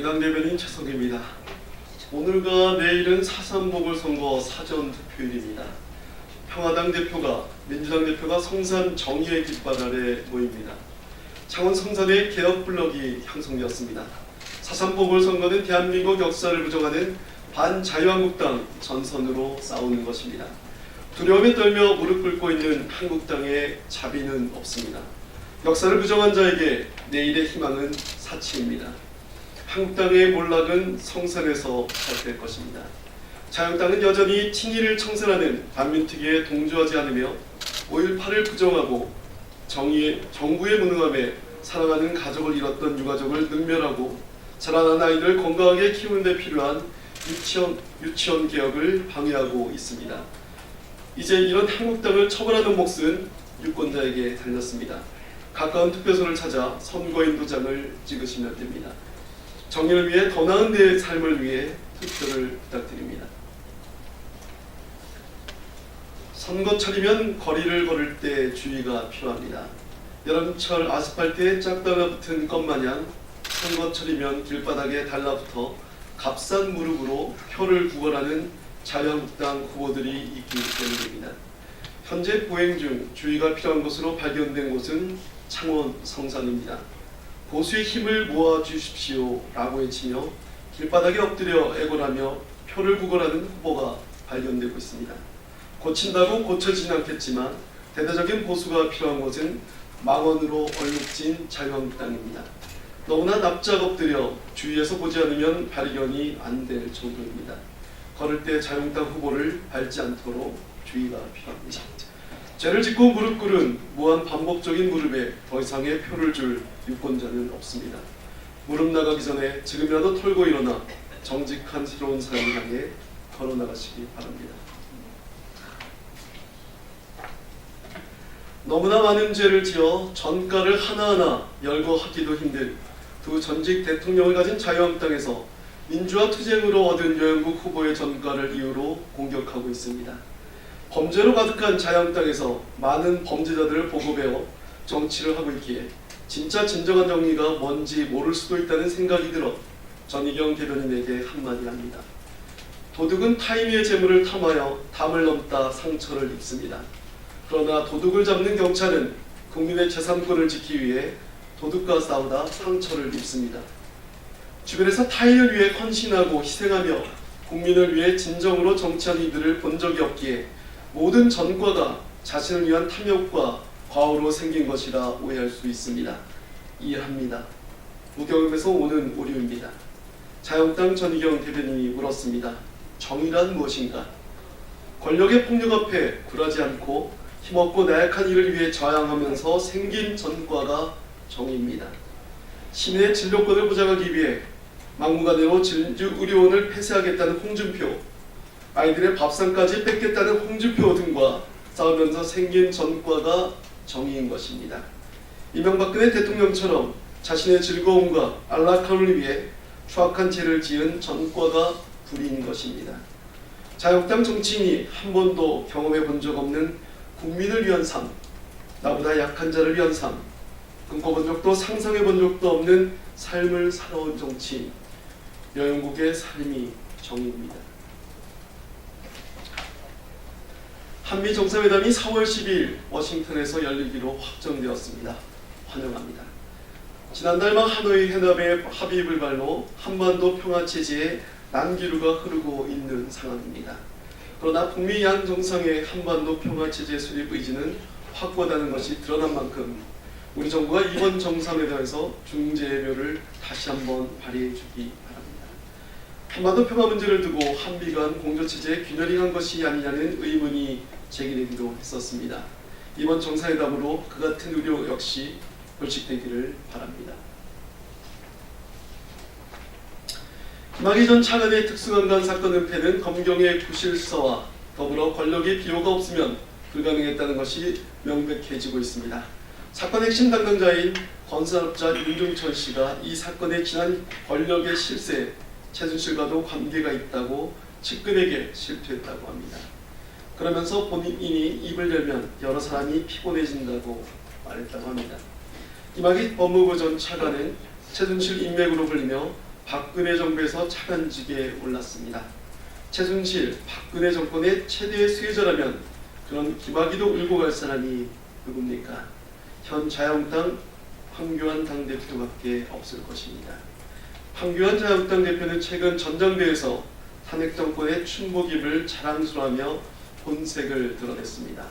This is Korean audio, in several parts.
정의당 대변인 최석입니다. 오늘과 내일은 4.3 보궐선거 사전투표일입니다. 평화당 대표가 민주당 대표가 성산 정의의 깃발 아래 모입니다. 창원 성산에 개혁 블록이 형성되었습니다. 4.3 보궐선거는 대한민국 역사를 부정하는 반자유한국당 전선으로 싸우는 것입니다. 두려움에 떨며 무릎 꿇고 있는 한국당에 자비는 없습니다. 역사를 부정한 자에게 내일의 희망은 사치입니다. 한국당의 몰락은 성산에서 시작될 것입니다. 자유당은 여전히 친일을 청산하는 반민특위에 동조하지 않으며 5.18을 부정하고 정부의 무능함에 사랑하는 가족을 잃었던 유가족을 능멸하고 자라난 아이를 건강하게 키우는 데 필요한 유치원 개혁을 방해하고 있습니다. 이제 이런 한국당을 처벌하는 몫은 유권자에게 달렸습니다. 가까운 투표소를 찾아 선거인 도장을 찍으시면 됩니다. 정의를 위해 더 나은 내 삶을 위해 투표를 부탁드립니다. 선거철이면 거리를 걸을 때 주의가 필요합니다. 여름철 아스팔트에 짝다가 붙은 것마냥 선거철이면 길바닥에 달라붙어 값싼 무릎으로 표를 구걸하는 자유한국당 후보들이 있기 때문입니다. 현재 보행 중 주의가 필요한 곳으로 발견된 곳은 창원 성산입니다. 보수의 힘을 모아주십시오 라고 외치며 길바닥에 엎드려 애걸하며 표를 구걸하는 후보가 발견되고 있습니다. 고친다고 고쳐지진 않겠지만 대대적인 보수가 필요한 곳은 망언으로 얼룩진 자유한국당입니다. 너무나 납작 엎드려 주위에서 보지 않으면 발견이 안 될 정도입니다. 걸을 때 자유한국당 후보를 밟지 않도록 주의가 필요합니다. 죄를 짓고 무릎 꿇은 무한 반복적인 무릎에 더 이상의 표를 줄 유권자는 없습니다. 무릎 나가기 전에 지금이라도 털고 일어나 정직한 새로운 삶을 향해 걸어나가시기 바랍니다. 너무나 많은 죄를 지어 전가를 하나하나 열거하기도 힘든 두 전직 대통령을 가진 자유한국당에서 민주화 투쟁으로 얻은 여영국 후보의 전가를 이유로 공격하고 있습니다. 범죄로 가득한 자유한국당에서 많은 범죄자들을 보고 배워 정치를 하고 있기에 진짜 진정한 정의가 뭔지 모를 수도 있다는 생각이 들어 전희경 대변인에게 한마디 합니다. 도둑은 타인의 재물을 탐하여 담을 넘다 상처를 입습니다. 그러나 도둑을 잡는 경찰은 국민의 재산권을 지키기 위해 도둑과 싸우다 상처를 입습니다. 주변에서 타인을 위해 헌신하고 희생하며 국민을 위해 진정으로 정치한 이들을 본 적이 없기에 모든 전과가 자신을 위한 탐욕과 과오로 생긴 것이라 오해할 수 있습니다. 이해합니다. 무경험에서 오는 오류입니다. 자유한국당 전희경 대변인이 물었습니다. 정의란 무엇인가? 권력의 폭력 앞에 굴하지 않고 힘없고 나약한 이를 위해 저항하면서 생긴 전과가 정의입니다. 시민의 진료권을 보장하기 위해 막무가내로 진주의료원을 폐쇄하겠다는 홍준표, 아이들의 밥상까지 뺏겠다는 홍준표 등과 싸우면서 생긴 전과가 정의인 것입니다. 이명박근혜 대통령처럼 자신의 즐거움과 안락함을 위해 추악한 죄를 지은 전과가 불의인 것입니다. 자유한국당 정치인이 한 번도 경험해 본 적 없는 국민을 위한 삶, 나보다 약한 자를 위한 삶, 꿈꿔본 적도 상상해 본 적도 없는 삶을 살아온 정치인, 여영국의 삶이 정의입니다. 한미 정상회담이 4월 10일 워싱턴에서 열리기로 확정되었습니다. 환영합니다. 지난달 말 하노이 회담의 합의 불발로 한반도 평화체제에 난기류가 흐르고 있는 상황입니다. 그러나 북미 양 정상의 한반도 평화체제 수립 의지는 확고하다는 것이 드러난 만큼 우리 정부가 이번 정상회담에서 중재의 묘를 다시 한번 발휘해 주기 바랍니다. 한반도 평화 문제를 두고 한미 간 공조체제에 균열이 것이 아니냐는 의문이 제기되기도 했었습니다. 이번 정상회담으로 그 같은 우려 역시 불식되기를 바랍니다. 김학의 전 차관의 특수강간 사건 은폐는 검경의 부실서와 더불어 권력의 비호가 없으면 불가능했다는 것이 명백해지고 있습니다. 사건 핵심 담당자인 건설업자 윤종철 씨가 이 사건의 지난 권력의 실세에 최순실과도 관계가 있다고 측근에게 실토했다고 합니다. 그러면서 본인이 입을 열면 여러 사람이 피곤해진다고 말했다고 합니다. 김학의 법무부 전 차관은 최순실 인맥으로 불리며 박근혜 정부에서 차관직에 올랐습니다. 최순실, 박근혜 정권의 최대의 수혜자라면 그런 김학의도 울고 갈 사람이 누굽니까? 현 자유한국당 황교안 당대표밖에 없을 것입니다. 황교안 자유한국당 대표는 최근 전당대회에서 탄핵 정권의 충복임을 자랑스러워하며 본색을 드러냈습니다.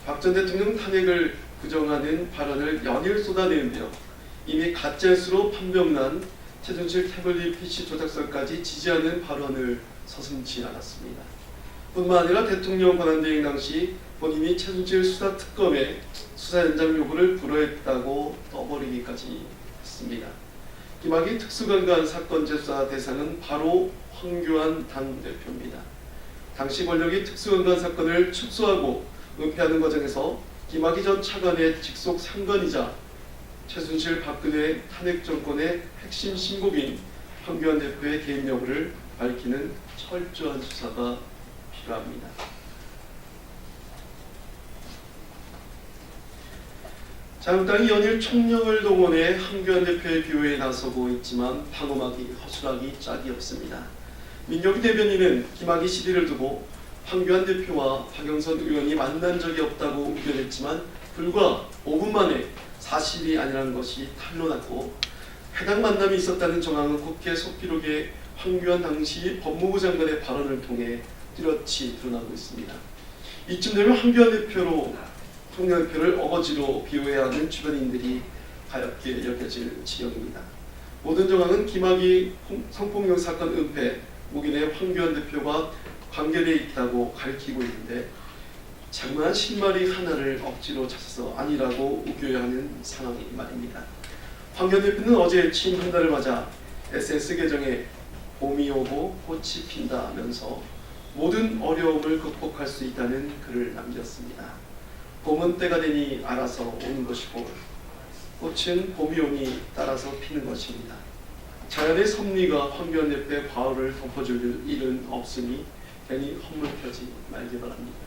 박 전 대통령 탄핵을 부정하는 발언을 연일 쏟아내는데요. 이미 가짜뉴스로 판명난 최순실 태블릿 PC 조작설까지 지지하는 발언을 서슴지 않았습니다. 뿐만 아니라 대통령 권한대행 당시 본인이 최순실 수사특검의 수사 연장 요구를 불허했다고 떠벌이기까지 했습니다. 김학의 특수강간 사건 재수사 대상은 바로 황교안 당대표입니다. 당시 권력이 특수강간 사건을 축소하고 은폐하는 과정에서 김학의 전 차관의 직속 상관이자 최순실 박근혜 탄핵 정권의 핵심 신복인 황교안 대표의 개인 여부를 밝히는 철저한 수사가 필요합니다. 자유한국당이 연일 총력을 동원해 황교안 대표의 비호에 나서고 있지만 방어막이 허술하기 짝이 없습니다. 민경기 대변인은 김학의 시비를 두고 황교안 대표와 박영선 의원이 만난 적이 없다고 우겨냈지만 불과 5분 만에 사실이 아니라는 것이 탄로났고 해당 만남이 있었다는 정황은 국회 속기록에 황교안 당시 법무부 장관의 발언을 통해 뚜렷이 드러나고 있습니다. 이쯤 되면 황교안 대표를 어거지로 비호해야 하는 주변인들이 가엽게 여겨질 지경입니다. 모든 정황은 김학의 성폭력 사건 은폐, 묵인의 황교안 대표가 관계되어 있다고 가리키고 있는데 자그마한 신말이 하나를 억지로 찾아서 아니라고 우겨야 하는 상황이 말입니다. 황교안 대표는 어제 취임 한 달을 맞아 SNS 계정에 봄이 오고 꽃이 핀다면서 모든 어려움을 극복할 수 있다는 글을 남겼습니다. 봄은 때가 되니 알아서 오는 것이고 꽃은 봄이 오니 따라서 피는 것입니다. 자연의 섭리가 황교안 대표의 과오를 덮어줄 일은 없으니 괜히 헛물펴지 말기 바랍니다.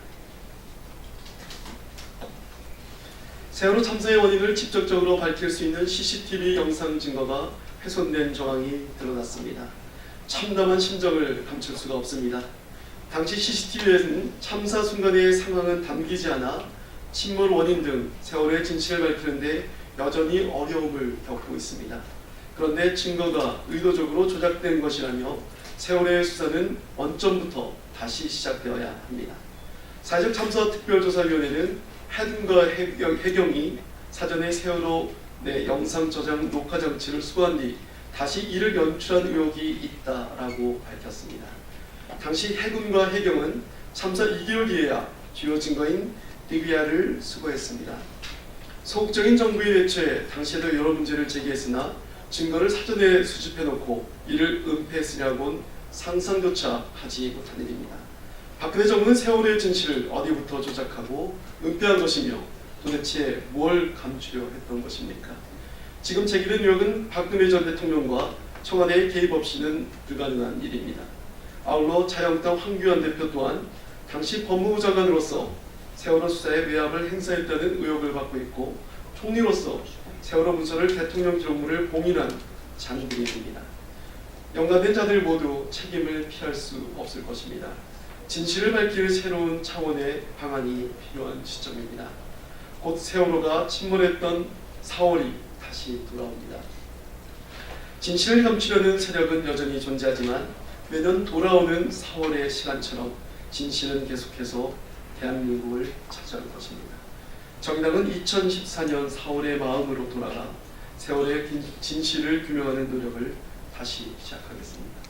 세월호 참사의 원인을 직접적으로 밝힐 수 있는 CCTV 영상 증거가 훼손된 정황이 드러났습니다. 참담한 심정을 감출 수가 없습니다. 당시 CCTV에는 참사 순간의 상황은 담기지 않아 침몰 원인 등 세월호의 진실을 밝히는데 여전히 어려움을 겪고 있습니다. 그런데 증거가 의도적으로 조작된 것이라며 세월호의 수사는 원점부터 다시 시작되어야 합니다. 사회적 참사 특별조사위원회는 해군과 해경이 사전에 세월호 내 영상 저장 녹화 장치를 수거한 뒤 다시 이를 연출한 의혹이 있다라고 밝혔습니다. 당시 해군과 해경은 참사 2개월 뒤에야 주요 증거인 DVR을 수거했습니다. 소극적인 정부의 대처에 당시에도 여러 문제를 제기했으나 증거를 사전에 수집해놓고 이를 은폐했으려고는 상상조차 하지 못한 일입니다. 박근혜 정부는 세월호의 진실을 어디부터 조작하고 은폐한 것이며 도대체 뭘 감추려 했던 것입니까? 지금 제기된 의혹은 박근혜 전 대통령과 청와대의 개입 없이는 불가능한 일입니다. 아울러 자유한국당 황교안 대표 또한 당시 법무부 장관으로서 세월호 수사에 외압을 행사했다는 의혹을 받고 있고 총리로서 세월호 문서를 대통령 기록물을 봉인한 장본인입니다. 연관된 자들 모두 책임을 피할 수 없을 것입니다. 진실을 밝히는 새로운 차원의 방안이 필요한 시점입니다. 곧 세월호가 침몰했던 4월이 다시 돌아옵니다. 진실을 감추려는 세력은 여전히 존재하지만 매년 돌아오는 4월의 시간처럼 진실은 계속해서 대한민국을 찾아올 것입니다. 정의당은 2014년 4월의 마음으로 돌아가 세월의 진실을 규명하는 노력을 다시 시작하겠습니다.